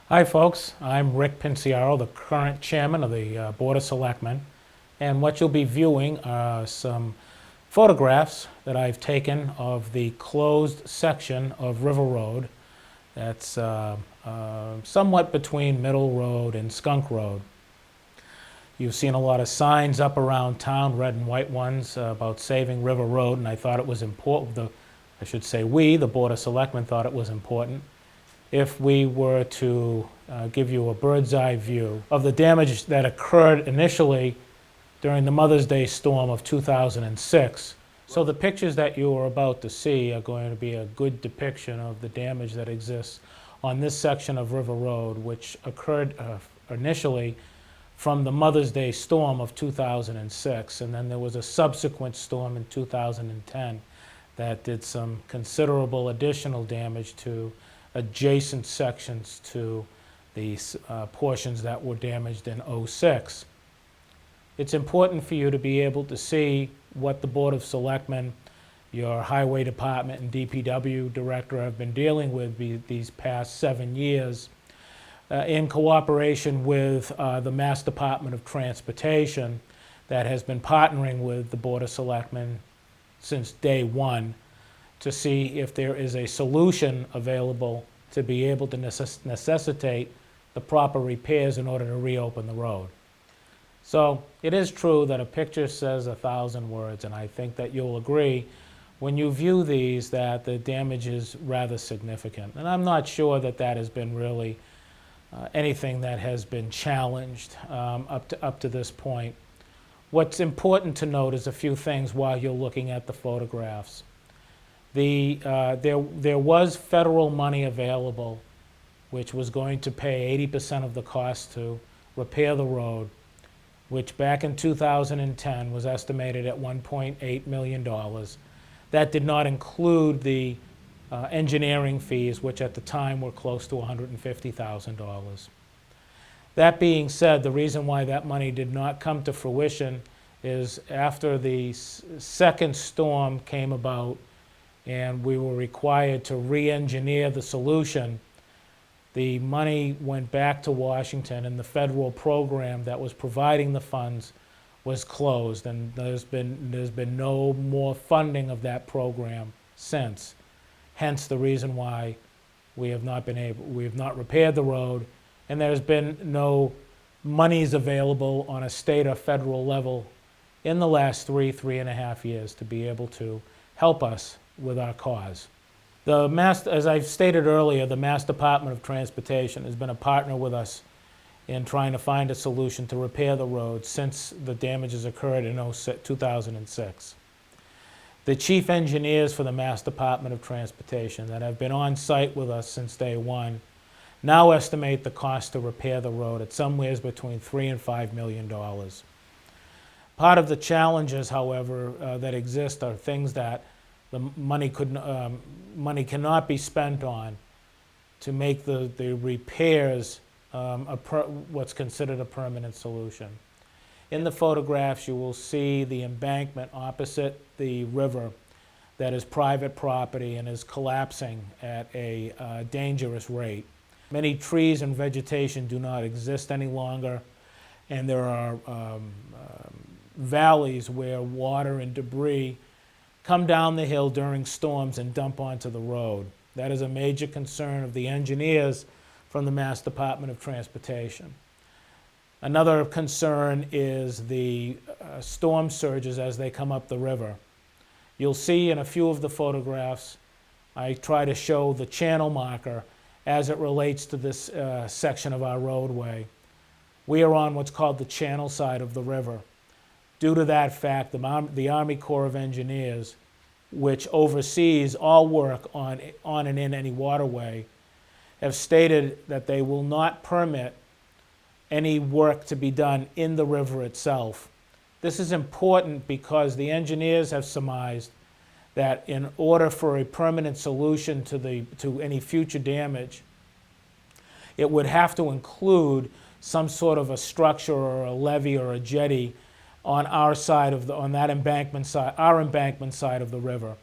Hi, folks. I'm Rick Pinciaro, the current chairman of the Board of Selectmen. And what you'll be viewing are some photographs that I've taken of the closed section of River Road that's somewhat between Middle Road and Skunk Road. You've seen a lot of signs up around town, red and white ones, about saving River Road, and I thought it was important. I should say we, the Board of Selectmen, thought it was important if we were to give you a bird's eye view of the damage that occurred initially during the Mother's Day storm of 2006. So the pictures that you are about to see are going to be a good depiction of the damage that exists on this section of River Road, which occurred initially from the Mother's Day storm of 2006, and then there was a subsequent storm in 2010 that did some considerable additional damage to adjacent sections to the portions that were damaged in '06. It's important for you to be able to see what the Board of Selectmen, your Highway Department and DPW Director have been dealing with these past 7 years in cooperation with the Mass Department of Transportation that has been partnering with the Board of Selectmen since day one to see if there is a solution available to be able to necessitate the proper repairs in order to reopen the road. So it is true that a picture says 1,000 words, and I think that you'll agree when you view these that the damage is rather significant. And I'm not sure that that has been really anything that has been challenged up to this point. What's important to note is a few things while you're looking at the photographs. There was federal money available, which was going to pay 80% of the cost to repair the road, which back in 2010 was estimated at $1.8 million. That did not include the engineering fees, which at the time were close to $150,000. That being said, the reason why that money did not come to fruition is after the second storm came about and we were required to re-engineer the solution, the money went back to Washington and the federal program that was providing the funds was closed, and there's been no more funding of that program since. Hence the reason why we have not repaired the road, and there's been no monies available on a state or federal level in the last 3.5 years to be able to help us with our cause. As I've stated earlier, the Mass Department of Transportation has been a partner with us in trying to find a solution to repair the road since the damages occurred in 2006. The chief engineers for the Mass Department of Transportation that have been on site with us since day one now estimate the cost to repair the road at somewhere between $3 and $5 million. Part of the challenges, however, that exist are things that the money cannot be spent on to make the repairs what's considered a permanent solution. In the photographs, you will see the embankment opposite the river that is private property and is collapsing at a dangerous rate. Many trees and vegetation do not exist any longer, and there are valleys where water and debris come down the hill during storms and dump onto the road. That is a major concern of the engineers from the Mass Department of Transportation. Another concern is the storm surges as they come up the river. You'll see in a few of the photographs, I try to show the channel marker as it relates to this section of our roadway. We are on what's called the channel side of the river. Due to that fact, the Army Corps of Engineers, which oversees all work on and in any waterway, have stated that they will not permit any work to be done in the river itself. This is important because the engineers have surmised that in order for a permanent solution to any future damage, it would have to include some sort of a structure or a levee or a jetty on our side on that embankment side, our embankment side of the river.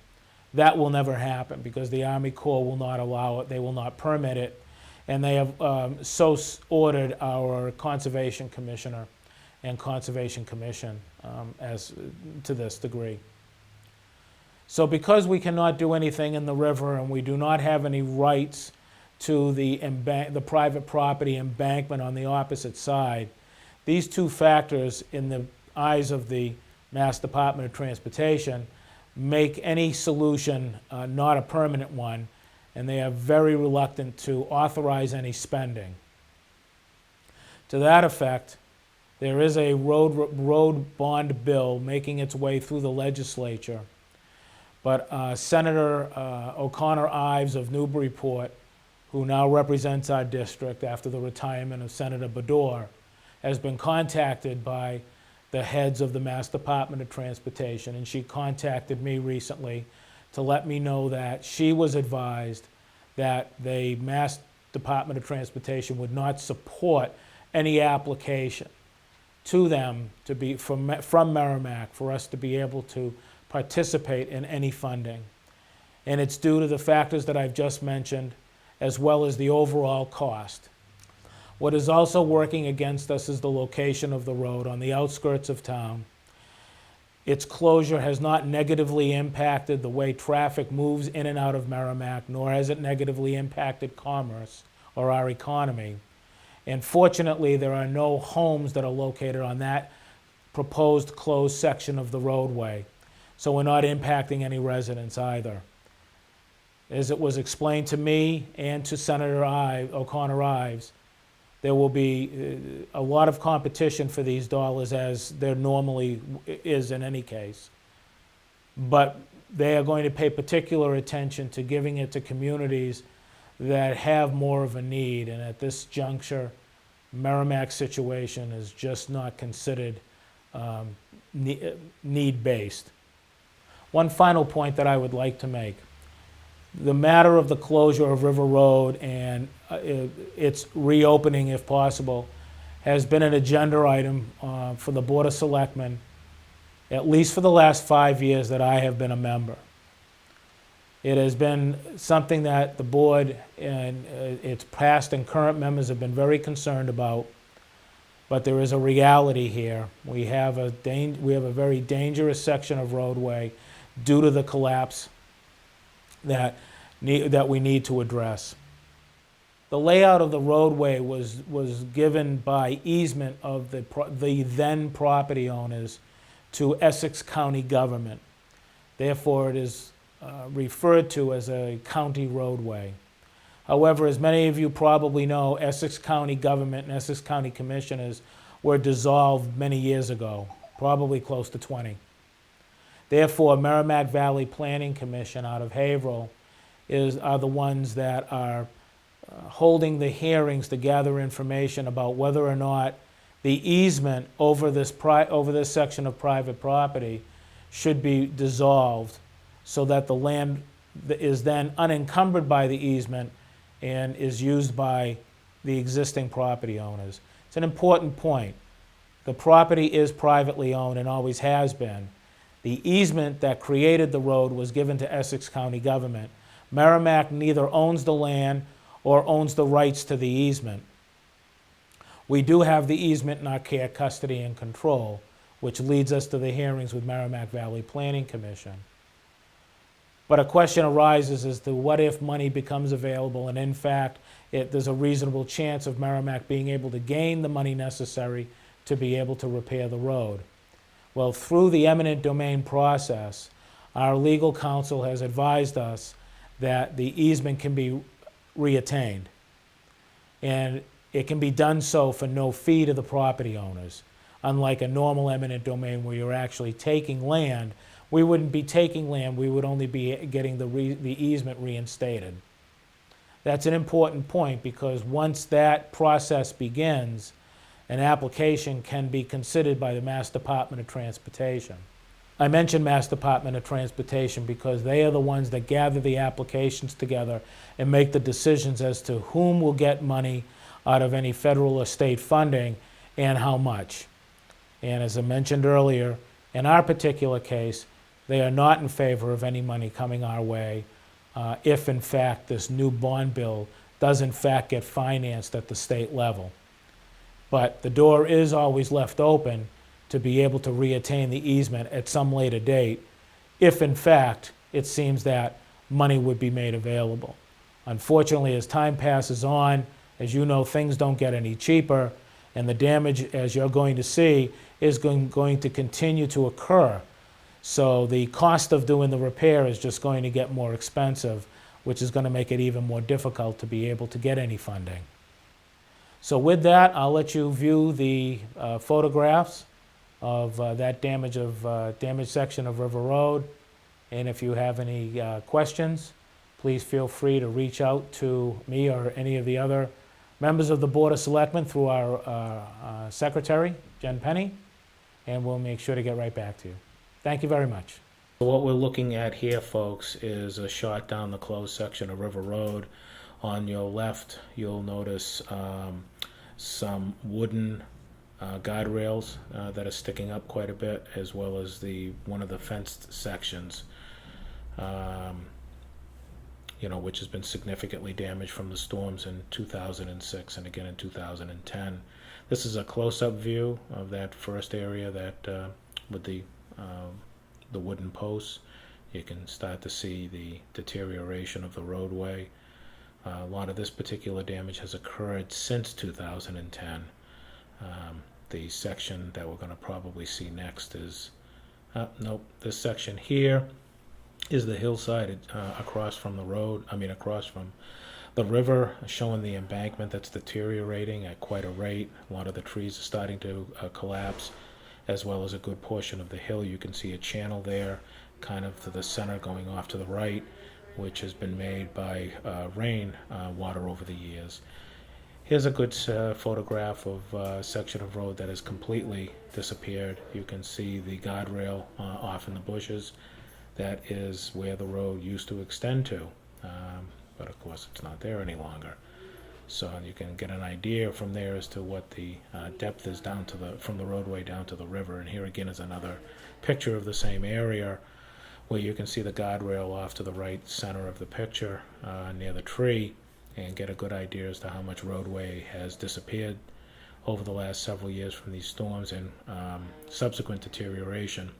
That will never happen because the Army Corps will not allow it. They will not permit it. And they have so ordered our Conservation Commissioner and Conservation Commission as to this degree. So because we cannot do anything in the river and we do not have any rights to the private property embankment on the opposite side, these two factors in the eyes of the Mass Department of Transportation make any solution not a permanent one, and they are very reluctant to authorize any spending. To that effect, there is a road bond bill making its way through the legislature, but Senator O'Connor Ives of Newburyport, who now represents our district after the retirement of Senator Bador, has been contacted by the heads of the Mass Department of Transportation, and she contacted me recently to let me know that she was advised that the Mass Department of Transportation would not support any application to them to be from Merrimack for us to be able to participate in any funding. And it's due to the factors that I've just mentioned, as well as the overall cost. What is also working against us is the location of the road on the outskirts of town. Its closure has not negatively impacted the way traffic moves in and out of Merrimack, nor has it negatively impacted commerce or our economy. And fortunately, there are no homes that are located on that proposed closed section of the roadway. So we're not impacting any residents either. As it was explained to me and to Senator O'Connor Ives, there will be a lot of competition for these dollars, as there normally is in any case. But they are going to pay particular attention to giving it to communities that have more of a need. And at this juncture, Merrimack's situation is just not considered need-based. One final point that I would like to make. The matter of the closure of River Road and its reopening, if possible, has been an agenda item for the Board of Selectmen, at least for the last 5 years that I have been a member. It has been something that the board and its past and current members have been very concerned about, but there is a reality here. We have a very dangerous section of roadway due to the collapse that we need to address. The layout of the roadway was given by easement of the then property owners to Essex County government. Therefore, it is referred to as a county roadway. However, as many of you probably know, Essex County government and Essex County commissioners were dissolved many years ago, probably close to 20. Therefore, Merrimack Valley Planning Commission out of Haverhill are the ones that are holding the hearings to gather information about whether or not the easement over this section of private property should be dissolved so that the land is then unencumbered by the easement and is used by the existing property owners. It's an important point. The property is privately owned and always has been. The easement that created the road was given to Essex County government. Merrimack neither owns the land or owns the rights to the easement. We do have the easement in our care, custody, and control, which leads us to the hearings with Merrimack Valley Planning Commission. But a question arises as to what if money becomes available and in fact there's a reasonable chance of Merrimack being able to gain the money necessary to be able to repair the road. Well, through the eminent domain process, our legal counsel has advised us that the easement can be reattained. And it can be done so for no fee to the property owners. Unlike a normal eminent domain where you're actually taking land, we wouldn't be taking land, we would only be getting the easement reinstated. That's an important point because once that process begins, an application can be considered by the Mass Department of Transportation. I mention Mass Department of Transportation because they are the ones that gather the applications together and make the decisions as to whom will get money out of any federal or state funding and how much. And as I mentioned earlier, in our particular case, they are not in favor of any money coming our way if in fact this new bond bill does in fact get financed at the state level. But the door is always left open to be able to reattain the easement at some later date, if in fact it seems that money would be made available. Unfortunately, as time passes on, as you know, things don't get any cheaper, and the damage, as you're going to see, is going to continue to occur. So the cost of doing the repair is just going to get more expensive, which is going to make it even more difficult to be able to get any funding. So with that, I'll let you view the photographs of that damaged section of River Road. And if you have any questions, please feel free to reach out to me or any of the other members of the Board of Selectmen through our secretary, Jen Penny, and we'll make sure to get right back to you. Thank you very much. What we're looking at here, folks, is a shot down the closed section of River Road. On your left, you'll notice some wooden guardrails that are sticking up quite a bit, as well as one of the fenced sections, which has been significantly damaged from the storms in 2006 and again in 2010. This is a close-up view of that first area that with the wooden posts. You can start to see the deterioration of the roadway. A lot of this particular damage has occurred since 2010. The section that we're going to probably see next is, this section here is the hillside across from the road, across from the river, showing the embankment that's deteriorating at quite a rate. A lot of the trees are starting to collapse, as well as a good portion of the hill. You can see a channel there, kind of to the center going off to the right, which has been made by rain water over the years. Here's a good photograph of a section of road that has completely disappeared. You can see the guardrail off in the bushes. That is where the road used to extend to, but of course it's not there any longer. So you can get an idea from there as to what the depth is down to from the roadway down to the river. And here again is another picture of the same area, where you can see the guardrail off to the right center of the picture near the tree, and get a good idea as to how much roadway has disappeared over the last several years from these storms and subsequent deterioration.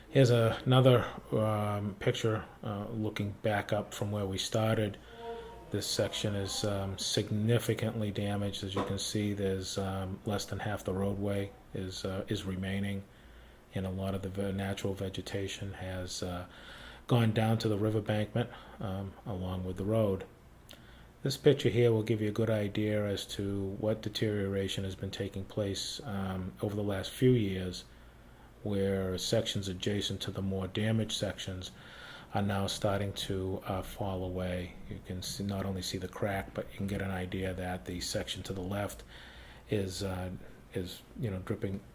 Here's another picture looking back up from where we started. This section is significantly damaged. As you can see, there's less than half the roadway is remaining, and a lot of the natural vegetation has gone down to the river embankment along with the road. This picture here will give you a good idea as to what deterioration has been taking place over the last few years, where sections adjacent to the more damaged sections are now starting to fall away. You can not only see the crack, but you can get an idea that the section to the left is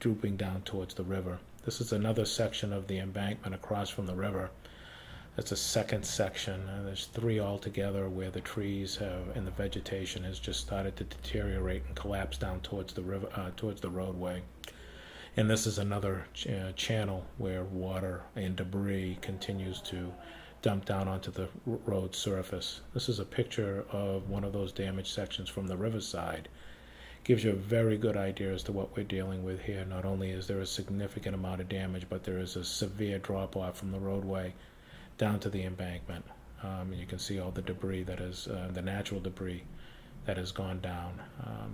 drooping down towards the river. This is another section of the embankment across from the river. That's a second section, and there's three altogether where the trees and the vegetation has just started to deteriorate and collapse down towards the river, towards the roadway. And this is another channel where water and debris continues to dump down onto the road surface. This is a picture of one of those damaged sections from the riverside. Gives you a very good idea as to what we're dealing with here. Not only is there a significant amount of damage, but there is a severe drop-off from the roadway down to the embankment. And you can see all the debris that is, the natural debris that has gone down.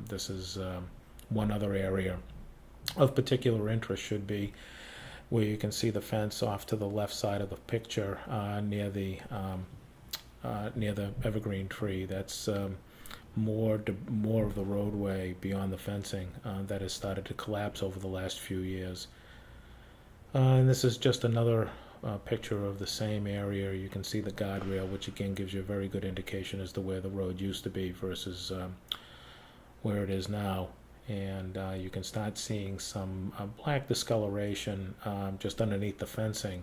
This is one other area of particular interest should be where you can see the fence off to the left side of the picture near the evergreen tree. That's more of the roadway beyond the fencing that has started to collapse over the last few years. And this is just another picture of the same area. You can see the guardrail, which again gives you a very good indication as to where the road used to be versus where it is now. And you can start seeing some black discoloration just underneath the fencing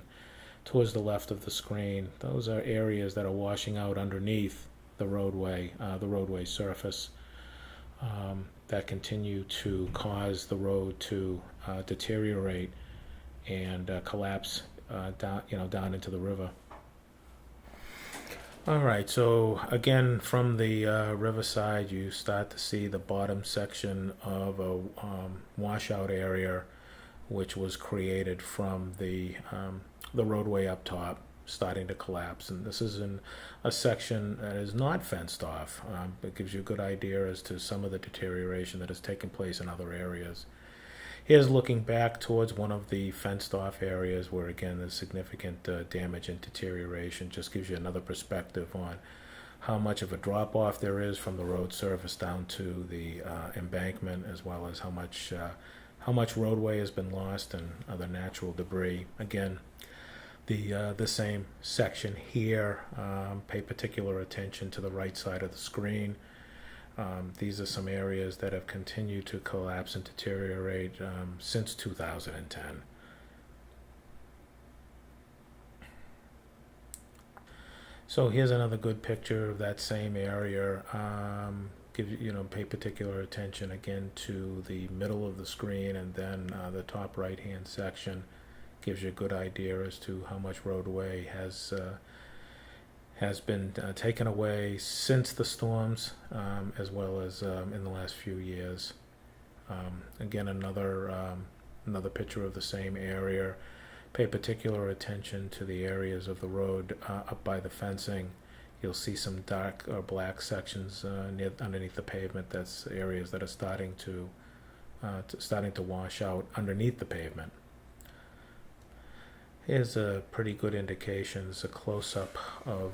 towards the left of the screen. Those are areas that are washing out underneath the roadway surface that continue to cause the road to deteriorate and collapse down into the river. All right, so again, from the riverside, you start to see the bottom section of a washout area, which was created from the roadway up top, starting to collapse. And this is in a section that is not fenced off. It gives you a good idea as to some of the deterioration that has taken place in other areas. Here's looking back towards one of the fenced off areas where again there's significant damage and deterioration. Just gives you another perspective on how much of a drop off there is from the road surface down to the embankment, as well as how much roadway has been lost and other natural debris. Again, the same section here. Pay particular attention to the right side of the screen. These are some areas that have continued to collapse and deteriorate since 2010. So here's another good picture of that same area. Pay particular attention again to the middle of the screen, and then the top right-hand section gives you a good idea as to how much roadway has been taken away since the storms, as well as in the last few years. Again, another picture of the same area. Pay particular attention to the areas of the road up by the fencing. You'll see some dark or black sections underneath the pavement. That's areas that are starting to wash out underneath the pavement. Here's a pretty good indication. It's a close-up of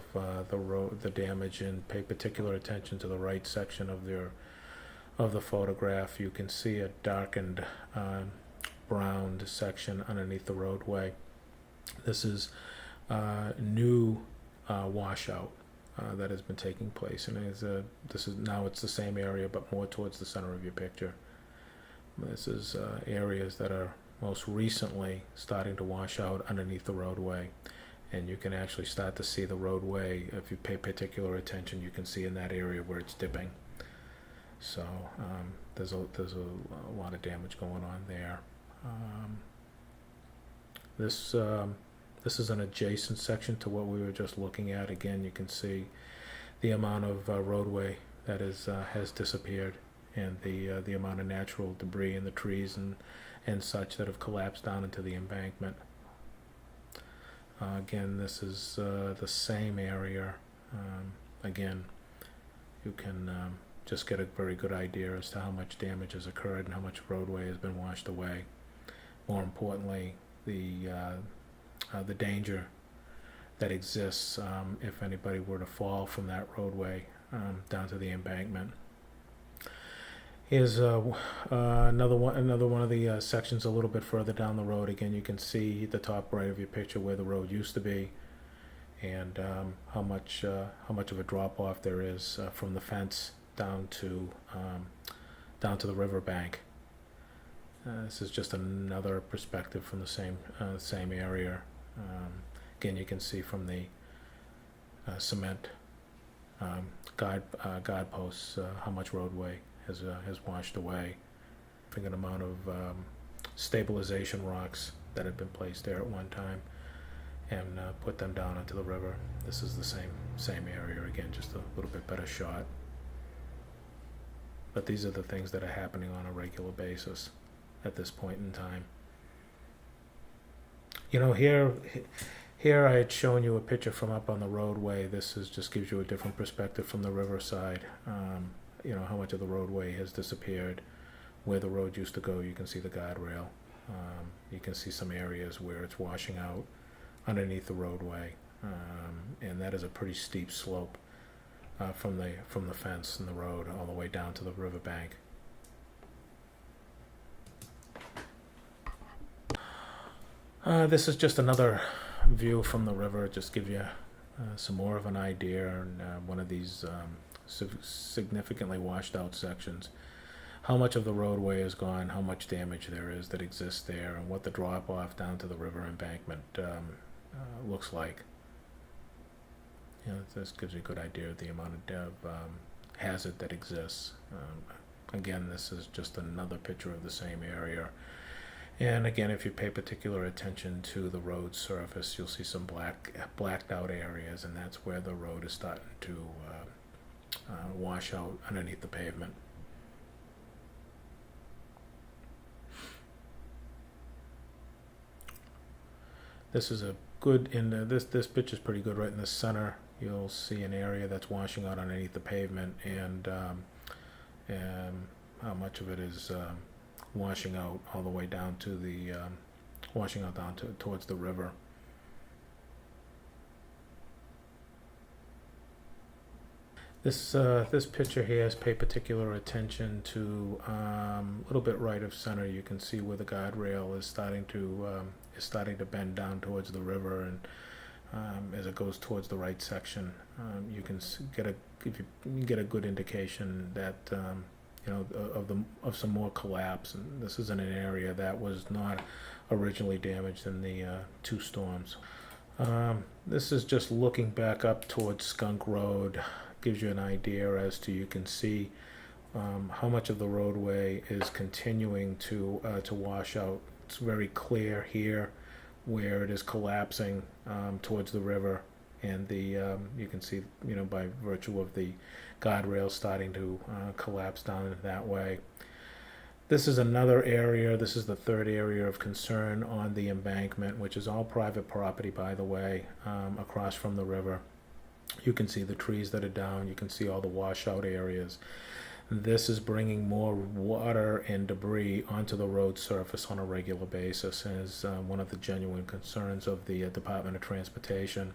the road, the damage, and pay particular attention to the right section of the photograph. You can see a darkened brown section underneath the roadway. This is new washout that has been taking place, and it's the same area but more towards the center of your picture. This is areas that are most recently starting to wash out underneath the roadway, and you can actually start to see the roadway. If you pay particular attention, you can see in that area where it's dipping. So there's a lot of damage going on there. This is an adjacent section to what we were just looking at. Again, you can see the amount of roadway that has disappeared, and the amount of natural debris in the trees and such that have collapsed down into the embankment. Again, this is the same area. Again, you can just get a very good idea as to how much damage has occurred and how much roadway has been washed away. More importantly, the danger that exists if anybody were to fall from that roadway down to the embankment. Here's another one of the sections a little bit further down the road. Again, you can see the top right of your picture where the road used to be, and how much of a drop off there is from the fence down to the riverbank. This is just another perspective from the same area. Again, you can see from the cement guide posts how much roadway has washed away. A good amount of stabilization rocks that had been placed there at one time, and put them down into the river. This is the same area again, just a little bit better shot. But these are the things that are happening on a regular basis at this point in time. You know, here I had shown you a picture from up on the roadway. Just gives you a different perspective from the riverside. How much of the roadway has disappeared. Where the road used to go, you can see the guardrail. You can see some areas where it's washing out underneath the roadway, and that is a pretty steep slope from the fence and the road all the way down to the riverbank. This is just another view from the river. Just give you some more of an idea on one of these significantly washed out sections. How much of the roadway is gone, how much damage there is that exists there, and what the drop off down to the river embankment looks like. This gives you a good idea of the amount of hazard that exists. Again, this is just another picture of the same area. And again, if you pay particular attention to the road surface, you'll see some blacked out areas, and that's where the road is starting to wash out underneath the pavement. This is a good this pitch is pretty good right in the center. You'll see an area that's washing out underneath the pavement, and how much of it is washing out all the way down to the washing out down towards the river. This picture here has pay particular attention to a little bit right of center. You can see where the guardrail is starting to bend down towards the river, and as it goes towards the right section, you can get a good indication that you know, of some more collapse. And this is in an area that was not originally damaged in the two storms. This is just looking back up towards Skunk Road. Gives you an idea as to, you can see how much of the roadway is continuing to wash out. It's very clear here where it is collapsing towards the river, and the you can see, you know, by virtue of the guardrail starting to collapse down that way. This is another area. This is the third area of concern on the embankment, which is all private property, by the way, across from the river. You can see the trees that are down. You can see all the washout areas. This is bringing more water and debris onto the road surface on a regular basis, and is one of the genuine concerns of the Department of Transportation.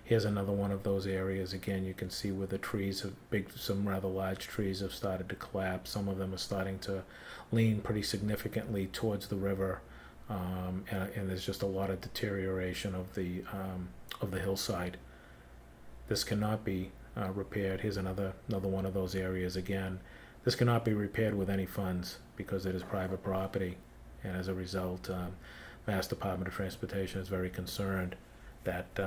Here's another one of those areas. Again, you can see where the trees have some rather large trees have started to collapse. Some of them are starting to lean pretty significantly towards the river, and there's just a lot of deterioration of the hillside. This cannot be repaired. Here's another one of those areas again. This cannot be repaired with any funds because it is private property, and as a result, Mass Department of Transportation is very concerned that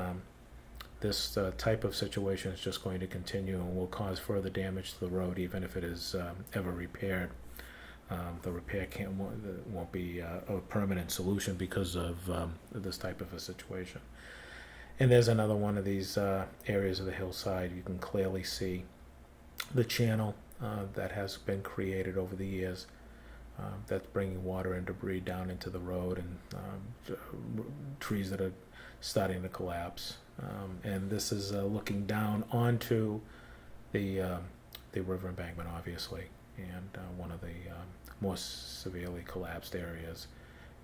this type of situation is just going to continue and will cause further damage to the road, even if it is ever repaired. The repair won't be a permanent solution because of this type of a situation. And there's another one of these areas of the hillside. You can clearly see the channel that has been created over the years that's bringing water and debris down into the road, and trees that are starting to collapse. And this is looking down onto the river embankment, obviously, and one of the more severely collapsed areas.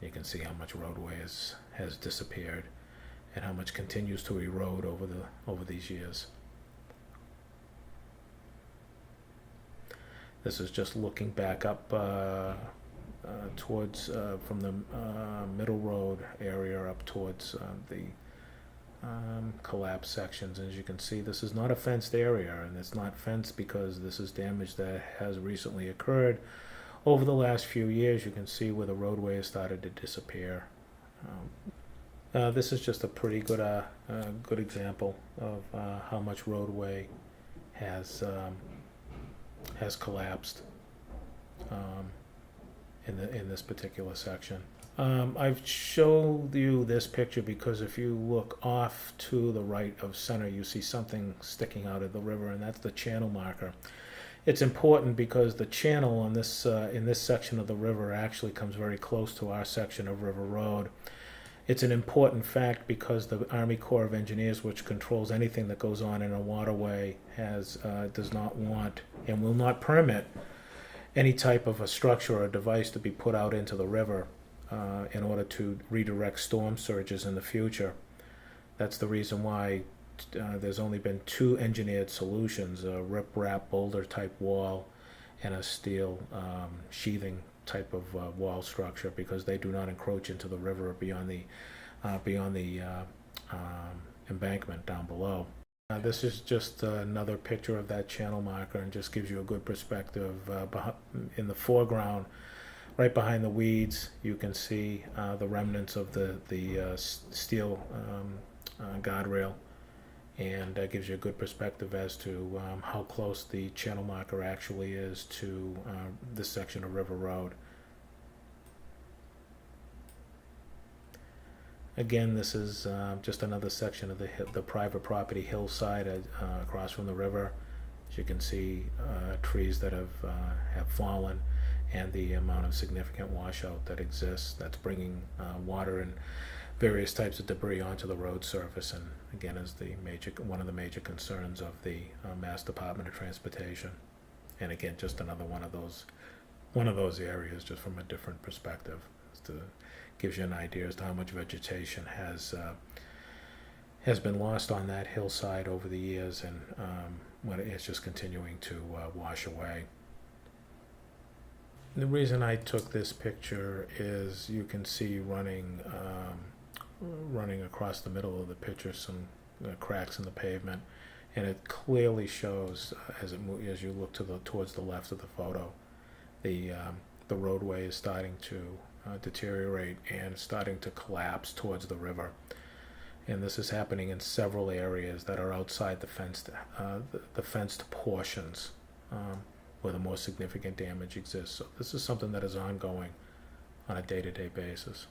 You can see how much roadway has disappeared, and how much continues to erode over these years. This is just looking back up towards from the middle road area up towards the collapsed sections. As you can see, this is not a fenced area, and it's not fenced because this is damage that has recently occurred over the last few years. You can see where the roadway has started to disappear. This is just a pretty good example of how much roadway has collapsed in this particular section. I've showed you this picture because if you look off to the right of center, you see something sticking out of the river, and that's the channel marker. It's important because the channel on this in this section of the river actually comes very close to our section of River Road. It's an important fact because the Army Corps of Engineers, which controls anything that goes on in a waterway, does not want and will not permit any type of a structure or device to be put out into the river in order to redirect storm surges in the future. That's the reason why there's only been two engineered solutions: a rip-wrap boulder type wall and a steel sheathing type of wall structure, because they do not encroach into the river beyond the embankment down below. This is just another picture of that channel marker, and just gives you a good perspective. In the foreground, right behind the weeds, you can see the remnants of the steel guardrail, and that gives you a good perspective as to how close the channel marker actually is to this section of River Road. Again, this is just another section of the private property hillside across from the river. As you can see, trees that have fallen, and the amount of significant washout that exists that's bringing water and various types of debris onto the road surface, and again is one of the major concerns of the Mass Department of Transportation. And again, just another one of those areas, just from a different perspective, gives you an idea as to how much vegetation has been lost on that hillside over the years, and when it's just continuing to wash away. The reason I took this picture is you can see running across the middle of the picture some cracks in the pavement, and it clearly shows as you look towards the left of the photo, the roadway is starting to deteriorate and starting to collapse towards the river. And this is happening in several areas that are outside the fenced portions where the more significant damage exists. So this is something that is ongoing on a day-to-day basis.